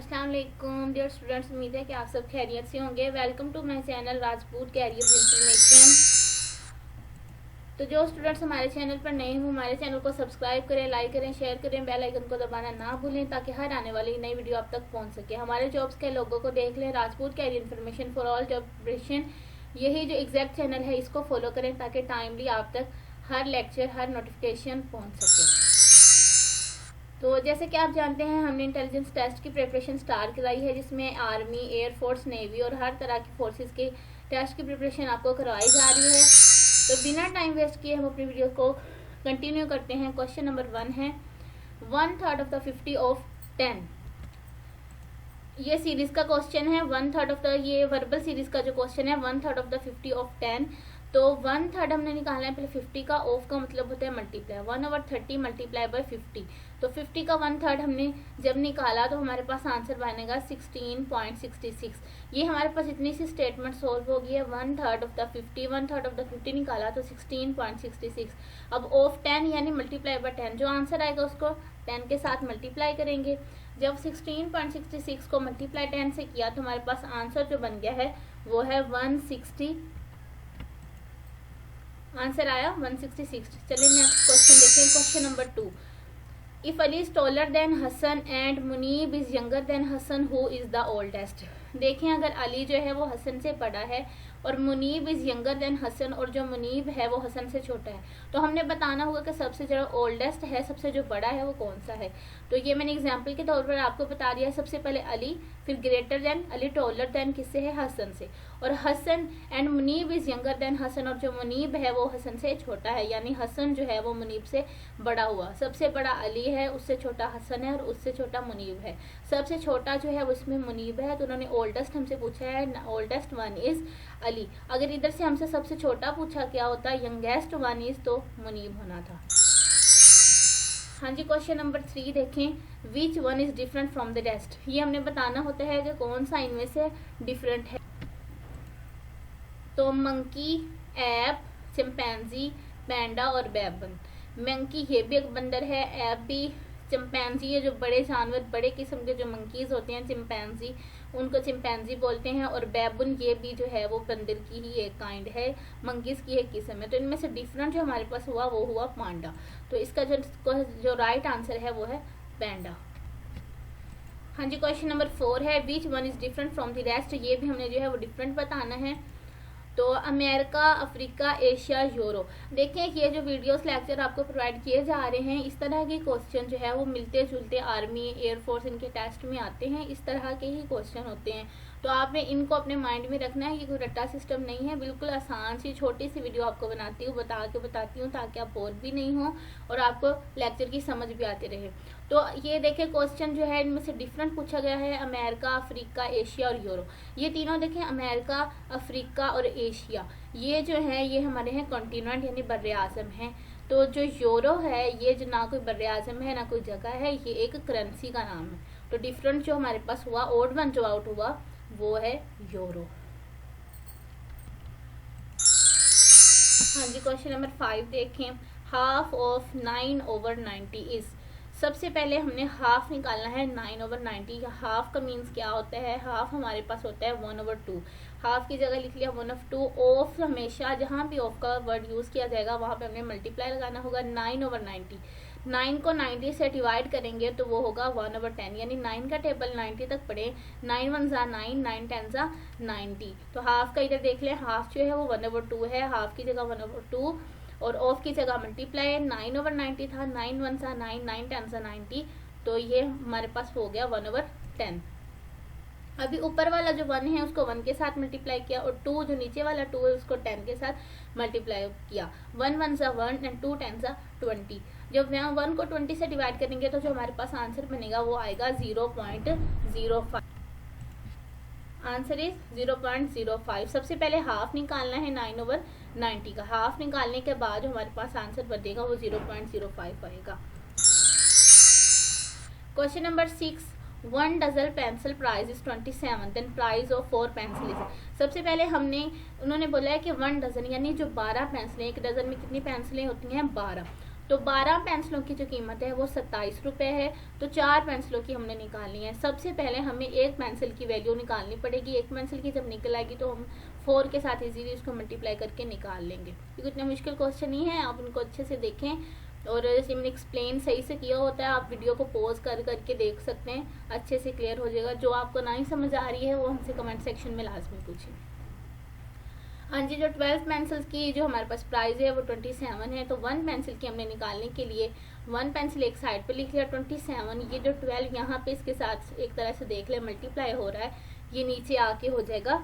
अस्सलाम वालेकुम dear students, उम्मीद है कि आप सब खैरियत से होंगे। Welcome to my channel Rajput career information. तो जो स्टूडेंट्स हमारे चैनल पर नए हो, हमारे चैनल को सब्सक्राइब करें, लाइक करें, शेयर करें, बेल आइकन को दबाना ना भूलें ताकि हर आने वाली नई वीडियो आप तक पहुंच सके। हमारे जॉब्स के लोगों को देख लें, Rajput career information for all job preparation, यही जो एग्जैक्ट चैनल है इसको फॉलो करें ताकि टाइमली आप तक हर लेक्चर, हर नोटिफिकेशन पहुँच सके। तो जैसे कि आप जानते हैं, हमने इंटेलिजेंस टेस्ट की प्रिपरेशन स्टार्ट कराई है, जिसमें आर्मी, एयरफोर्स, नेवी और हर तरह की फोर्सेस के टेस्ट की प्रिपरेशन आपको करवाई जा रही है। तो बिना टाइम वेस्ट किए हम अपनी वीडियो को कंटिन्यू करते हैं। क्वेश्चन नंबर 1 है 1/3 ऑफ द 50 ऑफ 10। ये सीरीज का क्वेश्चन है। 1/3 ऑफ द, ये वर्बल सीरीज का जो क्वेश्चन है 1/3 ऑफ द 50 ऑफ 10। तो 1/3 हमने निकालना है पहले 50 का। ऑफ का मतलब होता है मल्टीप्लाई, 1/30 मल्टीप्लाई बाय 50। तो 50 का 1/3 हमने जब निकाला तो हमारे पास आंसर बनेगा 16.66। ये हमारे पास इतनी सी स्टेटमेंट सोल्व होगी है। 1/3 ऑफ द 50, 1/3 ऑफ द 50 निकाला तो 16.66। अब ऑफ 10 यानी मल्टीप्लाई बाय 10, जो आंसर आएगा उसको 10 के साथ मल्टीप्लाई करेंगे। जब 16.66 को मल्टीप्लाई 10 से किया तो हमारे पास आंसर जो बन गया है वो है 160। आंसर आया 166। चलिए नेक्स्ट क्वेश्चन देखें। Question number 2, if Ali is taller than Hasan and Munib is younger than Hasan, who is the oldest. देखें, अगर अली जो है वो हसन से बड़ा है और Munib is younger than Hasan, और जो मुनीब है वो हसन से छोटा है, तो हमने बताना होगा कि सबसे जो ओल्डेस्ट है, सबसे जो बड़ा है वो कौन सा है। तो ये मैंने एग्जांपल के तौर पर आपको बता दिया है। सबसे पहले अली, फिर greater than, Ali taller than किससे है, हसन से, और Hasan and Munib is younger than Hasan, और जो मुनीब है वो हसन से छोटा है, यानी हसन जो है वो मुनीब से बड़ा हुआ। सबसे बड़ा अली है, उससे छोटा हसन है और उससे छोटा मुनीब है। सबसे छोटा जो है उसमें मुनीब है, तो उन्होंने ओल्डेस्ट हमसे पूछा है, ओल्डेस्ट वन इज अली। अगर इधर से हमसे सबसे छोटा पूछा क्या होता, यंगेस्ट वन इज, तो मुनीब होना था। हाँ जी, क्वेश्चन नंबर 3 देखें। Which one is different from the rest. ये हमने बताना होता है कि कौन सा इनमें से डिफरेंट है। तो मंकी, ऐप, चिंपैंजी, पैंडा और बैबन। मंकी ये भी एक बंदर है, ऐप भी, चिंपैंजी ये जो बड़े जानवर, बड़े किस्म के जो मंकीज होते हैं चिंपैंजी, उनको चिंपैंजी बोलते हैं। और बैबुन ये भी जो है वो बंदर की ही एक काइंड है, मंकीज की एक किस्म है। तो इनमें से डिफरेंट जो हमारे पास हुआ वो हुआ पांडा। तो इसका जो राइट आंसर है वो है पैंडा। हाँ जी, क्वेश्चन नंबर 4 है which one is different from the rest. ये भी हमने जो है वो डिफरेंट बताना है। तो अमेरिका, अफ्रीका, एशिया, यूरोप। देखें, ये जो वीडियोस लेक्चर आपको प्रोवाइड किए जा रहे हैं, इस तरह के क्वेश्चन जो है वो मिलते जुलते आर्मी, एयरफोर्स इनके टेस्ट में आते हैं। इस तरह के ही क्वेश्चन होते हैं, तो आपने इनको अपने माइंड में रखना है। ये कोई रट्टा सिस्टम नहीं है, बिल्कुल आसान सी छोटी सी वीडियो आपको बताती हूँ ताकि आप बोर भी नहीं हो और आपको लेक्चर की समझ भी आती रहे। तो ये देखें, क्वेश्चन जो है इनमें से डिफरेंट पूछा गया है, अमेरिका, अफ्रीका, एशिया और यूरोप। ये तीनों देखें, अमेरिका, अफ्रीका और एशिया, ये जो है ये हमारे हैं कॉन्टिनेंट यानी बर्रे आज़म हैं। तो जो यूरो है ये जो ना कोई बर्रे आज़म है ना कोई जगह है, ये एक करेंसी का नाम है। तो डिफरेंट जो हमारे पास हुआ, ओड वन जो आउट हुआ वो है यूरो। हाँ जी, क्वेश्चन नंबर 5 देखें। Half of 9/90 is. सबसे पहले हमने हाफ निकालना है 9/90। हाफ का मीन्स क्या होता है, हाफ हमारे पास होता है 1/2। हाफ की जगह लिख लिया 1/2। ऑफ हमेशा जहाँ भी ऑफ का वर्ड यूज किया जाएगा वहाँ पे हमने मल्टीप्लाई लगाना होगा 9/90। 9 को 90 से डिवाइड करेंगे तो वो होगा 1/10, यानी 9 का टेबल 90 तक पढ़े। 9 1 जा 9, 9 10 जा 90। तो हाफ का इधर देख लें, हाफ जो है वो 1/2 है, हाफ की जगह 1/2 और ऑफ की जगह मल्टीप्लाई 9/90 था। 9 1 सा 9, 9 10 सा 90। तो ये हमारे पास हो गया 1/10। अभी ऊपर वाला जो 1 है उसको 1 के साथ मल्टीप्लाई किया, और 2 जो नीचे वाला 2 है उसको 10 के साथ मल्टीप्लाई किया। 1 1 सा 1 एंड 2 10 सा 20। जब 1 को 20 से डिवाइड करेंगे तो जो हमारे पास आंसर बनेगा वो आएगा 0.05। Answer is 0.05। सबसे पहले हाफ निकालना है 9/90 का। हाफ निकालने के बाद जो हमारे पास आंसर बनेगा वो 0.05 आएगा। Question number 6, 1 dozen pencil price is 27, then price of 4 pencil is. सबसे पहले उन्होंने बोला है कि 1 डजन यानी जो 12 पेंसिलें, एक डजन में कितनी पेंसिलें होती हैं 12। तो 12 पेंसिलों की जो कीमत है वो 27 रुपये है। तो 4 पेंसिलों की हमने निकालनी है। सबसे पहले हमें एक पेंसिल की वैल्यू निकालनी पड़ेगी। एक पेंसिल की जब निकल आएगी तो हम 4 के साथ इजीली उसको मल्टीप्लाई करके निकाल लेंगे, क्योंकि इतना मुश्किल क्वेश्चन नहीं है। आप उनको अच्छे से देखें और जैसे मैंने एक्सप्लेन सही से किया होता है, आप वीडियो को पॉज कर करके देख सकते हैं, अच्छे से क्लियर हो जाएगा। जो आपको ना ही समझ आ रही है वो हमसे कमेंट सेक्शन में लाजमी पूछें। हाँ जी, जो 12 पेंसिल्स की जो हमारे पास प्राइस है वो 27 है। तो 1 पेंसिल की हमने निकालने के लिए 1 पेंसिल एक साइड पे लिख लिया 27। ये जो 12 यहाँ पे इसके साथ एक तरह से देख ले मल्टीप्लाई हो रहा है, ये नीचे आके हो जाएगा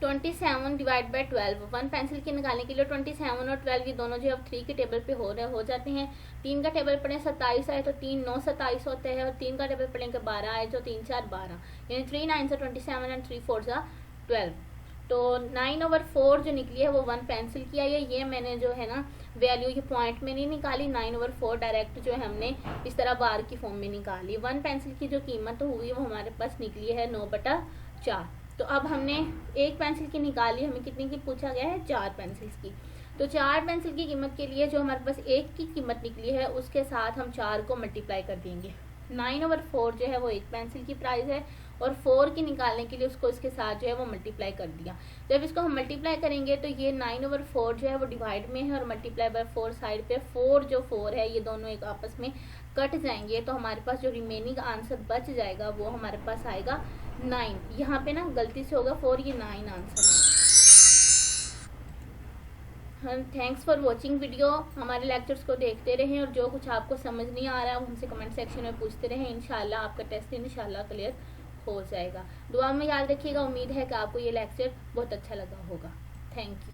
27 डिवाइड बाई 12। 1 पेंसिल की निकालने के लिए 27 और 12 ये दोनों जो अब 3 के टेबल पे हो जाते हैं। 3 का टेबल पढ़े 27 आए तो 3 9 27 होते हैं, और 3 का टेबल पढ़ेंगे 12 आए जो 3 4 12, यानी 3 9 से 27 एंड 3 4 सा 12। तो 9/4 जो निकली है वो 1 पेंसिल की आई है। ये मैंने जो है ना वैल्यू ये पॉइंट में नहीं निकाली, 9/4 डायरेक्ट जो है हमने इस तरह बार की फॉर्म में निकाली। 1 पेंसिल की जो कीमत हुई वो हमारे पास निकली है 9/4। तो अब हमने एक पेंसिल की निकाली, हमें कितने की पूछा गया है 4 पेंसिल्स की। तो 4 पेंसिल की कीमत के लिए जो हमारे पास एक की कीमत निकली है उसके साथ हम 4 को मल्टीप्लाई कर देंगे। 9/4 जो है वो एक पेंसिल की प्राइस है, और 4 की निकालने के लिए उसको इसके साथ जो है वो मल्टीप्लाई कर दिया। जब इसको हम मल्टीप्लाई करेंगे तो ये 9/4 जो है वो डिवाइड में है, और मल्टीप्लाई बाय 4 साइड पे 4 है ये दोनों एक आपस में कट जाएंगे। तो हमारे पास जो रिमेनिंग आंसर बच जाएगा वो हमारे पास आएगा 9। यहाँ पे ना गलती से होगा 4, ये 9 आंसर है। Thanks for watching video. हमारे लेक्चर्स को देखते रहें, और जो कुछ आपको समझ नहीं आ रहा है वो हमसे कमेंट सेक्शन में पूछते रहें। इंशाल्लाह आपका टेस्ट इंशाल्लाह क्लियर हो जाएगा। दुआ में याद रखिएगा। उम्मीद है कि आपको ये लेक्चर बहुत अच्छा लगा होगा। Thank you.